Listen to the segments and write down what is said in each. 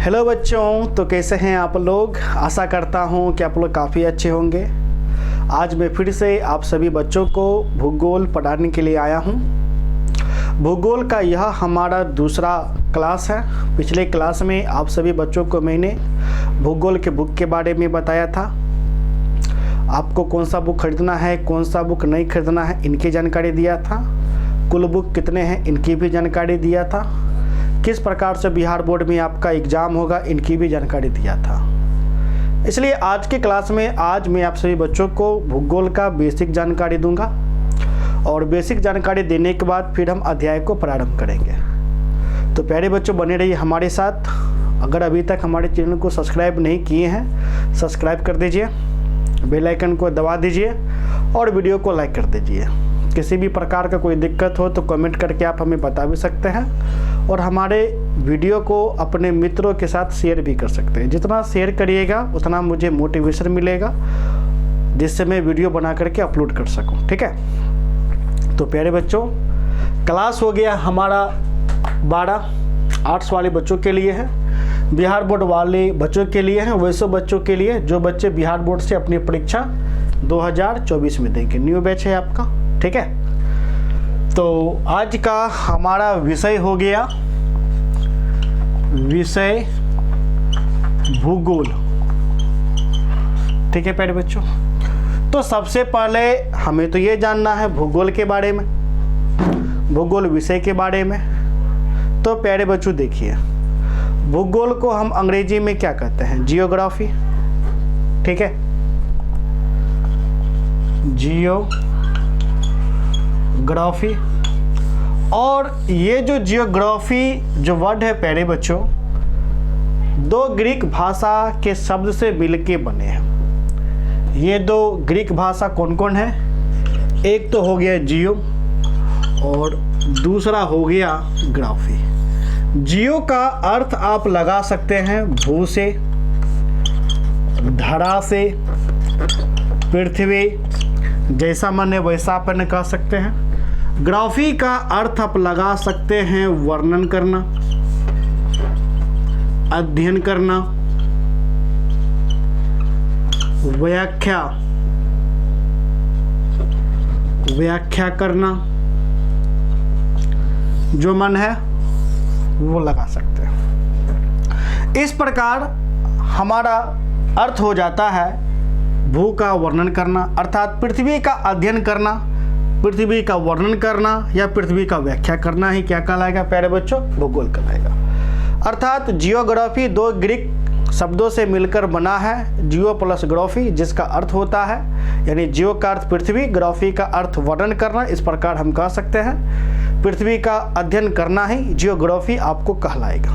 Hello बच्चों, तो कैसे हैं आप लोग। आशा करता हूं कि आप लोग काफ़ी अच्छे होंगे। आज मैं फिर से आप सभी बच्चों को भूगोल पढ़ाने के लिए आया हूं। भूगोल का यह हमारा दूसरा क्लास है। पिछले क्लास में आप सभी बच्चों को मैंने भूगोल के बुक के बारे में बताया था। आपको कौन सा बुक खरीदना है, कौन सा बुक नहीं खरीदना है, इनकी जानकारी दिया था। कुल बुक कितने हैं, इनकी भी जानकारी दिया था। किस प्रकार से बिहार बोर्ड में आपका एग्ज़ाम होगा, इनकी भी जानकारी दिया था। इसलिए आज के क्लास में आज मैं आप सभी बच्चों को भूगोल का बेसिक जानकारी दूंगा और बेसिक जानकारी देने के बाद फिर हम अध्याय को प्रारंभ करेंगे। तो प्यारे बच्चों, बने रहिए हमारे साथ। अगर अभी तक हमारे चैनल को सब्सक्राइब नहीं किए हैं, सब्सक्राइब कर दीजिए, बेल आइकन को दबा दीजिए और वीडियो को लाइक कर दीजिए। किसी भी प्रकार का कोई दिक्कत हो तो कमेंट करके आप हमें बता भी सकते हैं और हमारे वीडियो को अपने मित्रों के साथ शेयर भी कर सकते हैं। जितना शेयर करिएगा उतना मुझे मोटिवेशन मिलेगा, जिससे मैं वीडियो बना करके अपलोड कर सकूं। ठीक है, तो प्यारे बच्चों, क्लास हो गया हमारा 12 आर्ट्स वाले बच्चों के लिए है, बिहार बोर्ड वाले बच्चों के लिए है, वैसे बच्चों के लिए जो बच्चे बिहार बोर्ड से अपनी परीक्षा 2024 में देंगे। न्यू बैच है आपका। ठीक है, तो आज का हमारा विषय हो गया विषय भूगोल। ठीक है प्यारे बच्चों, तो सबसे पहले हमें तो ये जानना है भूगोल के बारे में, भूगोल विषय के बारे में। तो प्यारे बच्चों देखिए, भूगोल को हम अंग्रेजी में क्या कहते हैं? जियोग्राफी। ठीक है, जियोग्राफी। और ये जो जियोग्राफी जो वर्ड है प्यारे बच्चों, दो ग्रीक भाषा के शब्द से मिलके बने हैं। ये दो ग्रीक भाषा कौन कौन है? एक तो हो गया जियो और दूसरा हो गया ग्राफी। जियो का अर्थ आप लगा सकते हैं भू से, धरा से, पृथ्वी, जैसा मन है वैसा अपन कह सकते हैं। ग्राफी का अर्थ आप लगा सकते हैं वर्णन करना, अध्ययन करना, व्याख्या करना, जो मन है वो लगा सकते हैं। इस प्रकार हमारा अर्थ हो जाता है भू का वर्णन करना, अर्थात पृथ्वी का अध्ययन करना, पृथ्वी का वर्णन करना या पृथ्वी का व्याख्या करना ही क्या कहलाएगा प्यारे बच्चों? भूगोल कहलाएगा। अर्थात जियोग्राफी दो ग्रीक शब्दों से मिलकर बना है, जियो प्लस ग्राफी, जिसका अर्थ होता है, यानी जियो का अर्थ पृथ्वी, ग्राफी का अर्थ वर्णन करना। इस प्रकार हम कह सकते हैं पृथ्वी का अध्ययन करना ही जियोग्राफी आपको कहलाएगा।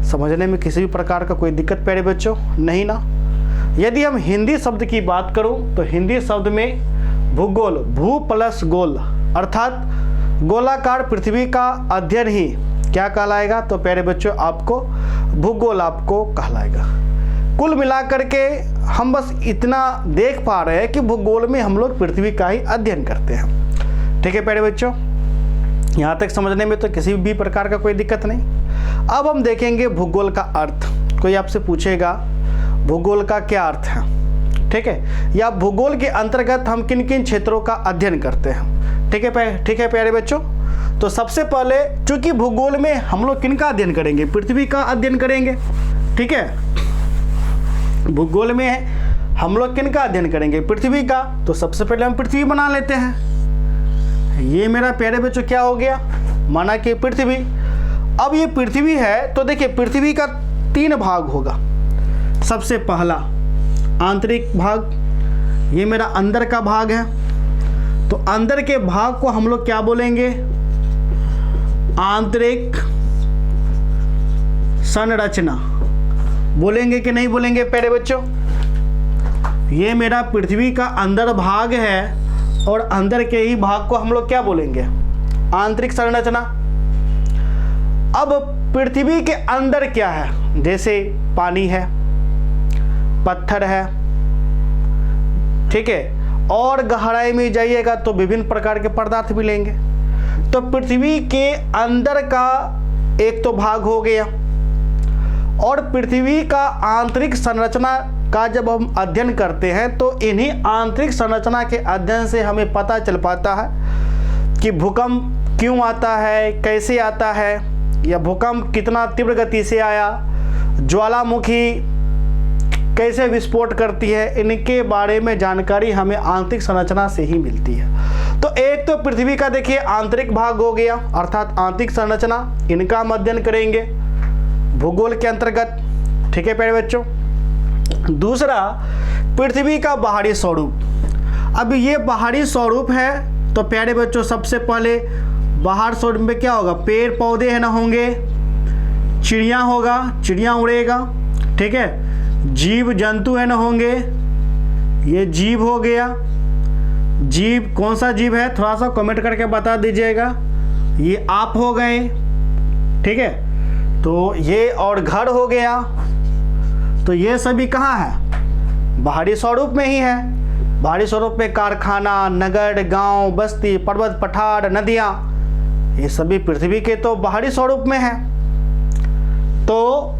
समझने में किसी भी प्रकार का कोई दिक्कत प्यारे बच्चों नहीं ना? यदि हम हिंदी शब्द की बात करूं तो हिंदी शब्द में भूगोल, भू प्लस गोल, अर्थात गोलाकार पृथ्वी का अध्ययन ही क्या कहलाएगा? तो प्यारे बच्चों आपको भूगोल आपको कहलाएगा। कुल मिलाकर के हम बस इतना देख पा रहे हैं कि भूगोल में हम लोग पृथ्वी का ही अध्ययन करते हैं। ठीक है प्यारे बच्चों, यहाँ तक समझने में तो किसी भी प्रकार का कोई दिक्कत नहीं। अब हम देखेंगे भूगोल का अर्थ। कोई आपसे पूछेगा भूगोल का क्या अर्थ है? ठीक है, या भूगोल के अंतर्गत हम किन किन क्षेत्रों का अध्ययन करते हैं? ठीक है प्यारे बच्चों, तो सबसे पहले चूंकि भूगोल में हम लोग किन का अध्ययन करेंगे? पृथ्वी का अध्ययन करेंगे। ठीक है, भूगोल में हम लोग किन का अध्ययन करेंगे? पृथ्वी का। तो सबसे पहले हम पृथ्वी बना लेते हैं। ये मेरा प्यारे बच्चों क्या हो गया? माना कि पृथ्वी। अब ये पृथ्वी है तो देखिए पृथ्वी का 3 भाग होगा। सबसे पहला आंतरिक भाग, ये मेरा अंदर का भाग है। तो अंदर के भाग को हम लोग क्या बोलेंगे? आंतरिक संरचना बोलेंगे कि नहीं बोलेंगे प्यारे बच्चों? ये मेरा पृथ्वी का अंदर भाग है और अंदर के ही भाग को हम लोग क्या बोलेंगे? आंतरिक संरचना। अब पृथ्वी के अंदर क्या है? जैसे पानी है, पत्थर है, ठीक है, और गहराई में जाइएगा तो विभिन्न प्रकार के पदार्थ मिलेंगे। तो पृथ्वी के अंदर का एक तो भाग हो गया। और पृथ्वी का आंतरिक संरचना का जब हम अध्ययन करते हैं तो इन्हीं आंतरिक संरचना के अध्ययन से हमें पता चल पाता है कि भूकंप क्यों आता है, कैसे आता है, या भूकंप कितना तीव्र गति से आया, ज्वालामुखी कैसे विस्फोट करती है, इनके बारे में जानकारी हमें आंतरिक संरचना से ही मिलती है। तो एक तो पृथ्वी का देखिए आंतरिक भाग हो गया अर्थात आंतरिक संरचना, इनका हम अध्ययन करेंगे भूगोल के अंतर्गत, ठीक है प्यारे बच्चों। दूसरा पृथ्वी का बाहरी स्वरूप। अब ये बाहरी स्वरूप है तो प्यारे बच्चों सबसे पहले बाहर स्वरूप में क्या होगा, पेड़ पौधे है ना होंगे, चिड़िया होगा, चिड़िया उड़ेगा, ठीक है, जीव जंतु है ना होंगे, ये जीव हो गया। जीव कौन सा जीव है थोड़ा सा कमेंट करके बता दीजिएगा। ये आप हो गए, ठीक है, तो ये और घर हो गया, तो ये सभी कहाँ है, बाहरी स्वरूप में ही है। बाहरी स्वरूप में कारखाना, नगर, गांव, बस्ती, पर्वत, पठार, नदियाँ, ये सभी पृथ्वी के तो बाहरी स्वरूप में है। तो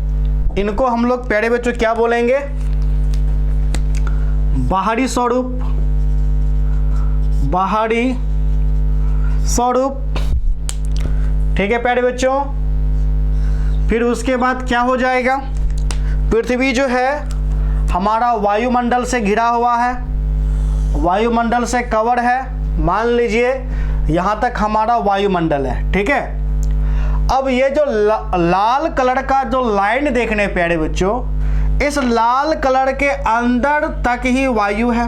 इनको हम लोग प्यारे बच्चों क्या बोलेंगे, बाहरी स्वरूप, बाहरी स्वरूप, ठीक है प्यारे बच्चों। फिर उसके बाद क्या हो जाएगा, पृथ्वी जो है हमारा वायुमंडल से घिरा हुआ है, वायुमंडल से कवर है, मान लीजिए यहाँ तक हमारा वायुमंडल है, ठीक है। अब ये जो लाल कलर का जो लाइन देखने प्यारे बच्चों, इस लाल कलर के अंदर तक ही वायु है,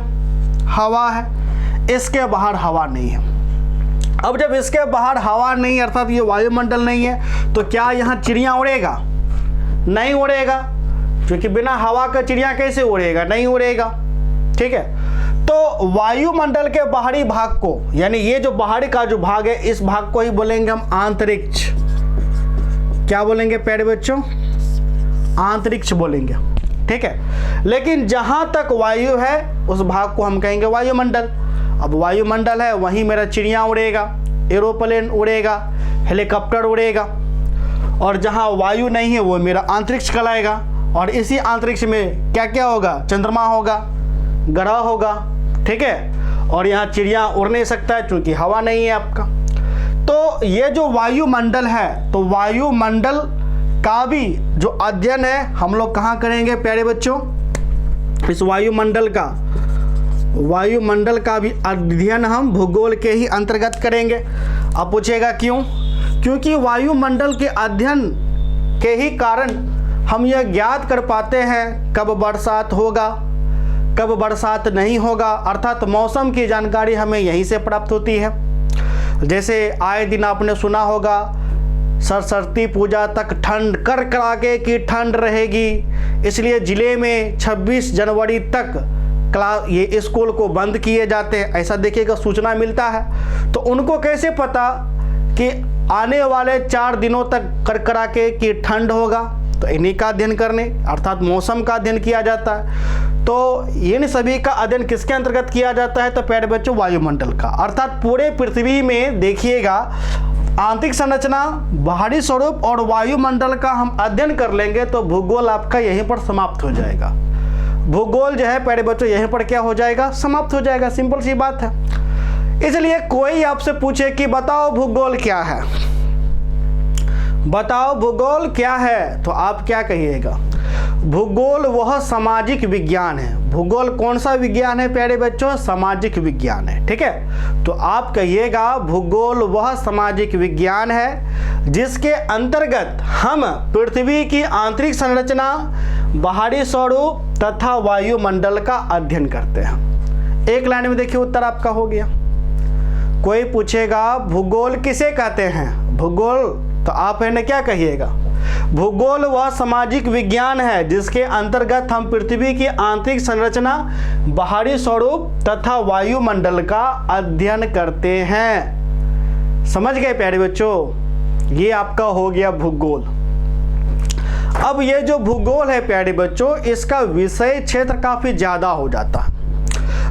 हवा है, इसके बाहर हवा नहीं है। अब जब इसके बाहर हवा नहीं अर्थात ये वायुमंडल नहीं है तो क्या यहाँ चिड़िया उड़ेगा, नहीं उड़ेगा, क्योंकि बिना हवा का चिड़िया कैसे उड़ेगा, नहीं उड़ेगा, ठीक है। तो वायुमंडल के बाहरी भाग को, यानी ये जो बाहरी का जो भाग है इस भाग को ही बोलेंगे हम आंतरिक्ष। क्या बोलेंगे प्यारे बच्चों, आंतरिक्ष बोलेंगे, ठीक है। लेकिन जहां तक वायु है उस भाग को हम कहेंगे वायुमंडल। अब वायुमंडल है वहीं मेरा चिड़िया उड़ेगा, एरोप्लेन उड़ेगा, हेलीकॉप्टर उड़ेगा, और जहां वायु नहीं है वो मेरा अंतरिक्ष कहलाएगा। और इसी अंतरिक्ष में क्या क्या होगा, चंद्रमा होगा, ग्रह होगा, ठीक है, और यहाँ चिड़िया उड़ नहीं सकता है क्योंकि हवा नहीं है आपका। तो ये जो वायुमंडल है, तो वायुमंडल का भी जो अध्ययन है हम लोग कहाँ करेंगे प्यारे बच्चों, इस वायुमंडल का भी अध्ययन हम भूगोल के ही अंतर्गत करेंगे। अब पूछेगा क्यों, क्योंकि वायुमंडल के अध्ययन के ही कारण हम यह ज्ञात कर पाते हैं कब बरसात होगा, कब बरसात नहीं होगा, अर्थात मौसम की जानकारी हमें यहीं से प्राप्त होती है। जैसे आए दिन आपने सुना होगा सरस्वती पूजा तक ठंड कड़ाके की ठंड रहेगी, इसलिए ज़िले में 26 जनवरी तक ये स्कूल को बंद किए जाते हैं, ऐसा देखिएगा सूचना मिलता है। तो उनको कैसे पता कि आने वाले 4 दिनों तक कड़ाके की ठंड होगा, तो इन्हीं का अध्ययन करने अर्थात मौसम का अध्ययन किया जाता है। तो इन सभी का अध्ययन किसके अंतर्गत किया जाता है, तो प्यारे बच्चों वायुमंडल का। अर्थात पूरे पृथ्वी में देखिएगा आंतरिक संरचना, बाहरी स्वरूप और वायुमंडल का हम अध्ययन कर लेंगे तो भूगोल आपका यहीं पर समाप्त हो जाएगा। भूगोल जो है प्यारे बच्चों यहीं पर क्या हो जाएगा, समाप्त हो जाएगा, सिंपल सी बात है। इसलिए कोई आपसे पूछे कि बताओ भूगोल क्या है, बताओ भूगोल क्या है, तो आप क्या कहिएगा, भूगोल वह सामाजिक विज्ञान है। भूगोल कौन सा विज्ञान है प्यारे बच्चों, सामाजिक विज्ञान है, ठीक है। तो आप कहिएगा भूगोल वह सामाजिक विज्ञान है जिसके अंतर्गत हम पृथ्वी की आंतरिक संरचना, बाहरी स्वरूप तथा वायुमंडल का अध्ययन करते हैं। एक लाइन में देखिए उत्तर आपका हो गया। कोई पूछेगा भूगोल किसे कहते हैं, भूगोल, तो आप है ना क्या कहिएगा, भूगोल वह सामाजिक विज्ञान है जिसके अंतर्गत हम पृथ्वी की आंतरिक संरचना, बाहरी स्वरूप तथा वायुमंडल का अध्ययन करते हैं। समझ गए प्यारे बच्चों, ये आपका हो गया भूगोल। अब ये जो भूगोल है प्यारे बच्चों, इसका विषय क्षेत्र काफी ज्यादा हो जाता है।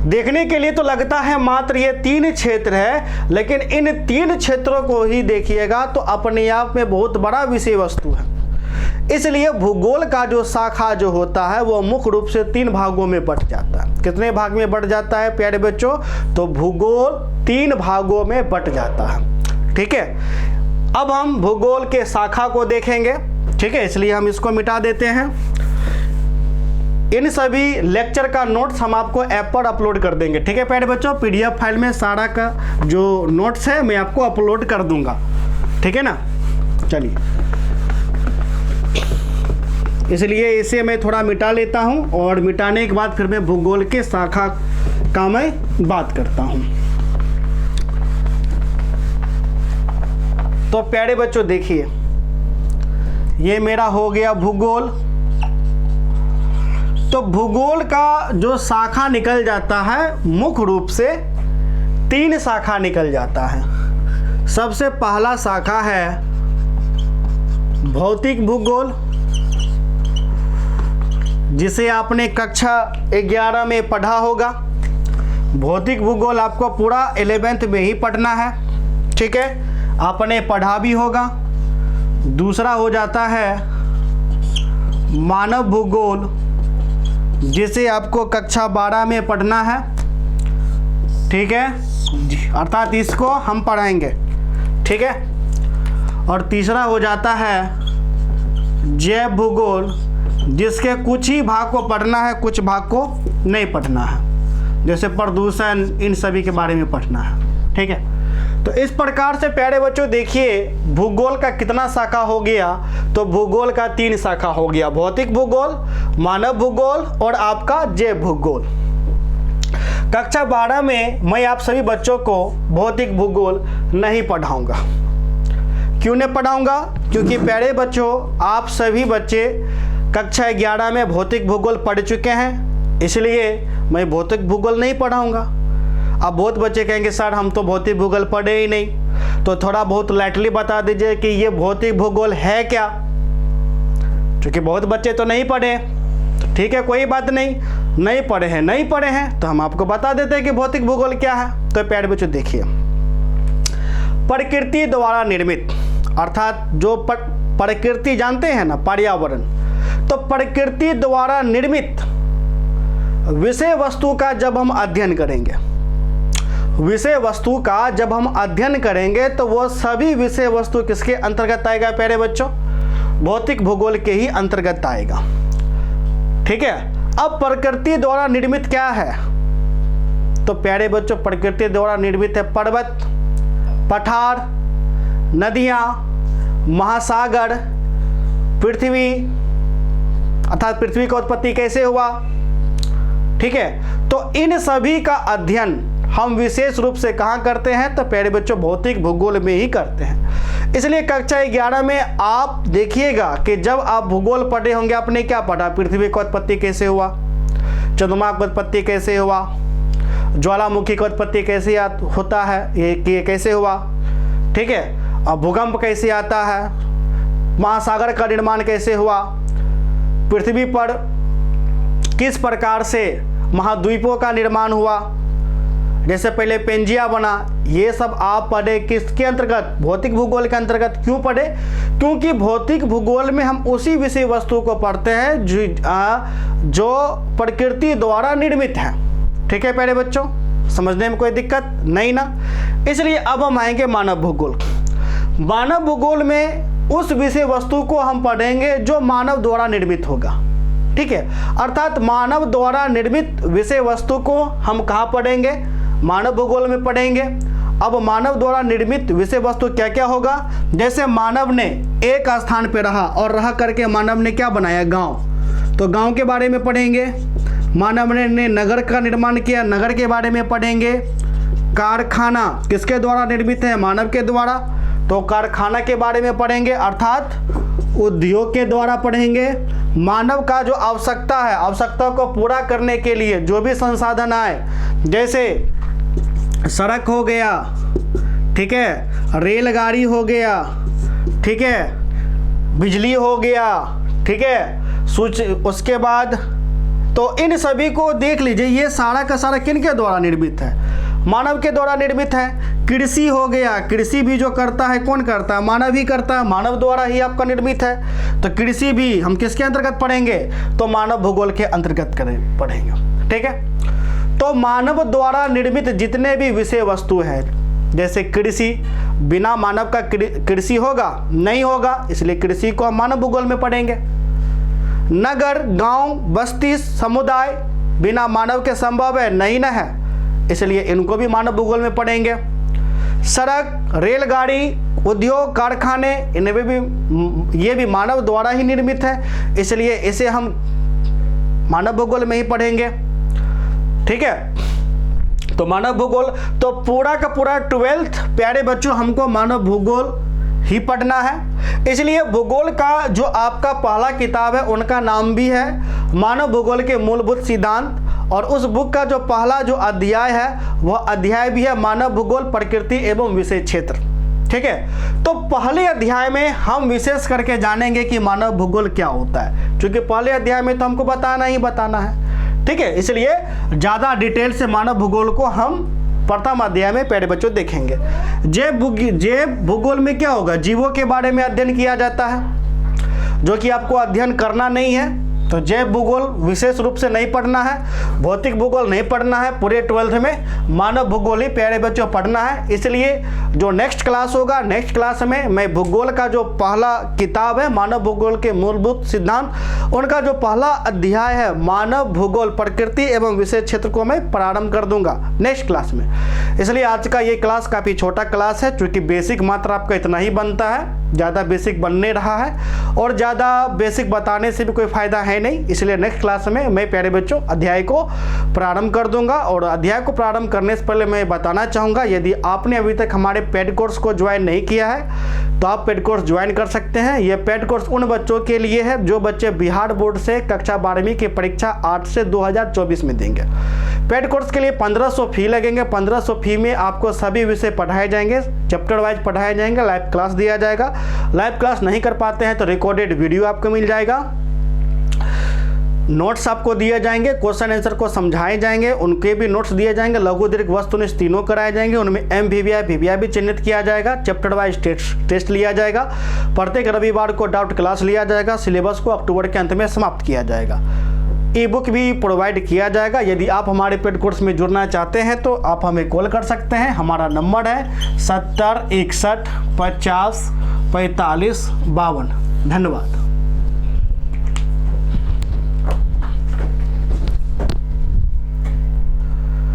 देखने के लिए तो लगता है मात्र ये 3 क्षेत्र है, लेकिन इन 3 क्षेत्रों को ही देखिएगा तो अपने आप में बहुत बड़ा विषय वस्तु है। इसलिए भूगोल का जो शाखा जो होता है वो मुख्य रूप से 3 भागों में बट जाता है। कितने भाग में बट जाता है प्यारे बच्चों? तो भूगोल 3 भागों में बट जाता है। ठीक है, अब हम भूगोल के शाखा को देखेंगे। ठीक है, इसलिए हम इसको मिटा देते हैं। इन सभी लेक्चर का नोट्स हम आपको ऐप पर अपलोड कर देंगे। ठीक है प्यारे बच्चों, PDF फाइल में सारा का जो नोट्स है मैं आपको अपलोड कर दूंगा। ठीक है ना, चलिए, इसलिए इसे मैं थोड़ा मिटा लेता हूं और मिटाने के बाद फिर मैं भूगोल के शाखा का मैं बात करता हूं। तो प्यारे बच्चों देखिए, ये मेरा हो गया भूगोल। तो भूगोल का जो शाखा निकल जाता है मुख्य रूप से 3 शाखा निकल जाता है। सबसे पहला शाखा है भौतिक भूगोल, जिसे आपने कक्षा 11 में पढ़ा होगा। भौतिक भूगोल आपको पूरा 11th में ही पढ़ना है। ठीक है, आपने पढ़ा भी होगा। दूसरा हो जाता है मानव भूगोल, जिसे आपको कक्षा 12 में पढ़ना है। ठीक है, अर्थात इसको हम पढ़ाएंगे। ठीक है, और तीसरा हो जाता है जैव भूगोल, जिसके कुछ ही भाग को पढ़ना है, कुछ भाग को नहीं पढ़ना है, जैसे प्रदूषण, इन सभी के बारे में पढ़ना है। ठीक है, तो इस प्रकार से प्यारे बच्चों देखिए भूगोल का कितना शाखा हो गया। तो भूगोल का 3 शाखा हो गया, भौतिक भूगोल, मानव भूगोल और आपका जैव भूगोल। कक्षा 12 में मैं आप सभी बच्चों को भौतिक भूगोल नहीं पढ़ाऊंगा। क्यों नहीं पढ़ाऊंगा? क्योंकि प्यारे बच्चों आप सभी बच्चे कक्षा 11 में भौतिक भूगोल पढ़ चुके हैं, इसलिए मैं भौतिक भूगोल नहीं पढ़ाऊंगा। अब बहुत बच्चे कहेंगे सर हम तो भौतिक भूगोल पढ़े ही नहीं, तो थोड़ा बहुत लाइटली बता दीजिए कि ये भौतिक भूगोल है क्या, क्योंकि बहुत बच्चे तो नहीं पढ़े। तो ठीक है, कोई बात नहीं, नहीं पढ़े हैं तो हम आपको बता देते हैं कि भौतिक भूगोल क्या है। तो प्यारे बच्चों देखिए, प्रकृति द्वारा निर्मित, अर्थात जो प्रकृति जानते हैं ना, पर्यावरण, तो प्रकृति द्वारा निर्मित विषय वस्तु का जब हम अध्ययन करेंगे, विषय वस्तु का जब हम अध्ययन करेंगे तो वो सभी विषय वस्तु किसके अंतर्गत आएगा प्यारे बच्चों? भौतिक भूगोल के ही अंतर्गत आएगा। ठीक है, अब प्रकृति द्वारा निर्मित क्या है? तो प्यारे बच्चों प्रकृति द्वारा निर्मित है पर्वत, पठार, नदियाँ, महासागर, पृथ्वी, अर्थात पृथ्वी का उत्पत्ति कैसे हुआ। ठीक है, तो इन सभी का अध्ययन हम विशेष रूप से कहाँ करते हैं? तो प्यारे बच्चों भौतिक भूगोल में ही करते हैं। इसलिए कक्षा 11 में आप देखिएगा कि जब आप भूगोल पढ़े होंगे आपने क्या पढ़ा? पृथ्वी का उत्पत्ति कैसे हुआ, चंद्रमा का उत्पत्ति कैसे हुआ, ज्वालामुखी का उत्पत्ति कैसे होता है, ये कैसे हुआ। ठीक है, अब भूकंप कैसे आता है, महासागर का निर्माण कैसे हुआ, पृथ्वी पर किस प्रकार से महाद्वीपों का निर्माण हुआ, जैसे पहले पेंजिया बना, ये सब आप पढ़े किसके अंतर्गत? भौतिक भूगोल के अंतर्गत। क्यों पढ़े? क्योंकि भौतिक भूगोल में हम उसी विषय वस्तु को पढ़ते हैं जो प्रकृति द्वारा निर्मित है। ठीक है प्यारे बच्चों, समझने में कोई दिक्कत नहीं ना। इसलिए अब हम आएंगे मानव भूगोल। मानव भूगोल में उस विषय वस्तु को हम पढ़ेंगे जो मानव द्वारा निर्मित होगा। ठीक है, अर्थात मानव द्वारा निर्मित विषय वस्तु को हम कहाँ पढ़ेंगे? मानव भूगोल में पढ़ेंगे। अब मानव द्वारा निर्मित विषय वस्तु क्या क्या होगा? जैसे मानव ने एक स्थान पर रहा और रह करके मानव ने क्या बनाया? गांव। तो गांव के बारे में पढ़ेंगे। मानव ने नगर का निर्माण किया, नगर के बारे में पढ़ेंगे। कारखाना किसके द्वारा निर्मित है? मानव के द्वारा, तो कारखाना के बारे में पढ़ेंगे, अर्थात उद्योग के द्वारा पढ़ेंगे। मानव का जो आवश्यकता है, आवश्यकता को पूरा करने के लिए जो भी संसाधन आए, जैसे सड़क हो गया, ठीक है, रेलगाड़ी हो गया, ठीक है, बिजली हो गया, ठीक है, उसके बाद तो इन सभी को देख लीजिए, ये सारा का सारा किन के द्वारा निर्मित है? मानव के द्वारा निर्मित है। कृषि हो गया, कृषि भी जो करता है कौन करता है? मानव ही करता है, मानव द्वारा ही आपका निर्मित है। तो कृषि भी हम किसके अंतर्गत पढ़ेंगे? तो मानव भूगोल के अंतर्गत पढ़ेंगे। ठीक है, तो मानव द्वारा निर्मित जितने भी विषय वस्तु है, जैसे कृषि, बिना मानव का कृषि होगा नहीं होगा, इसलिए कृषि को हम मानव भूगोल में पढ़ेंगे। नगर, गांव, बस्ती, समुदाय बिना मानव के संभव है नहीं न है, इसलिए इनको भी मानव भूगोल में पढ़ेंगे। सड़क, रेलगाड़ी, उद्योग, कारखाने, इनमें भी ये भी मानव द्वारा ही निर्मित है, इसलिए इसे हम मानव भूगोल में ही पढ़ेंगे। ठीक है, तो मानव भूगोल, तो पूरा का पूरा 12th प्यारे बच्चों हमको मानव भूगोल ही पढ़ना है। इसलिए भूगोल का जो आपका पहला किताब है उनका नाम भी है मानव भूगोल के मूलभूत सिद्धांत, और उस बुक का जो पहला जो अध्याय है वह अध्याय भी है मानव भूगोल, प्रकृति एवं विषय क्षेत्र। ठीक है, तो पहले अध्याय में हम विशेष करके जानेंगे कि मानव भूगोल क्या होता है, क्योंकि पहले अध्याय में तो हमको बताना ही बताना है। ठीक है, इसलिए ज़्यादा डिटेल से मानव भूगोल को हम प्रथम अध्याय में प्यारे बच्चों देखेंगे। जैव भूगोल में क्या होगा? जीवों के बारे में अध्ययन किया जाता है, जो कि आपको अध्ययन करना नहीं है। तो जैव भूगोल विशेष रूप से नहीं पढ़ना है, भौतिक भूगोल नहीं पढ़ना है, पूरे 12th में मानव भूगोल ही प्यारे बच्चों पढ़ना है। इसलिए जो नेक्स्ट क्लास होगा, नेक्स्ट क्लास में मैं भूगोल का जो पहला किताब है मानव भूगोल के मूलभूत सिद्धांत, उनका जो पहला अध्याय है मानव भूगोल, प्रकृति एवं विषय क्षेत्र को मैं प्रारंभ कर दूंगा नेक्स्ट क्लास में। इसलिए आज का ये क्लास काफ़ी छोटा क्लास है, क्योंकि बेसिक मात्र आपका इतना ही बनता है, ज़्यादा बेसिक बनने रहा है और ज़्यादा बेसिक बताने से भी कोई फ़ायदा है नहीं। इसलिए नेक्स्ट क्लास में मैं प्यारे बच्चों अध्याय को प्रारंभ कर दूंगा। और अध्याय को प्रारंभ करने से पहले मैं बताना चाहूँगा, यदि आपने अभी तक हमारे पेड कोर्स को ज्वाइन नहीं किया है तो आप पेड कोर्स ज्वाइन कर सकते हैं। यह पेड कोर्स उन बच्चों के लिए है जो बच्चे बिहार बोर्ड से कक्षा 12वीं की परीक्षा 8 से 2024 में देंगे। पेड कोर्स के लिए 1500 फी लगेंगे। 1500 फी में आपको सभी विषय पढ़ाए जाएंगे, चैप्टर वाइज पढ़ाए जाएंगे, लाइव क्लास दिया जाएगा। लाइव क्लास नहीं कर पाते हैं तो रिकॉर्डेड वीडियो आपको मिल जाएगा, नोट्स आपको दिए जाएंगे, क्वेश्चन आंसर को समझाए जाएंगे, उनके भी नोट्स दिए जाएंगे, लघु दीर्घ वस्तुनिष्ठ तीनों कराए जाएंगे, उनमें MVVI VVI भी चिन्हित किया जाएगा, चैप्टर वाइज टेस्ट लिया जाएगा, प्रत्येक रविवार को डाउट क्लास लिया जाएगा, सिलेबस को अक्टूबर के अंत में समाप्त किया जाएगा। ई बुक भी प्रोवाइड किया जाएगा। यदि आप हमारे पेड कोर्स में जुड़ना चाहते हैं तो आप हमें कॉल कर सकते हैं। हमारा नंबर है 70 61 50 45 52। धन्यवाद।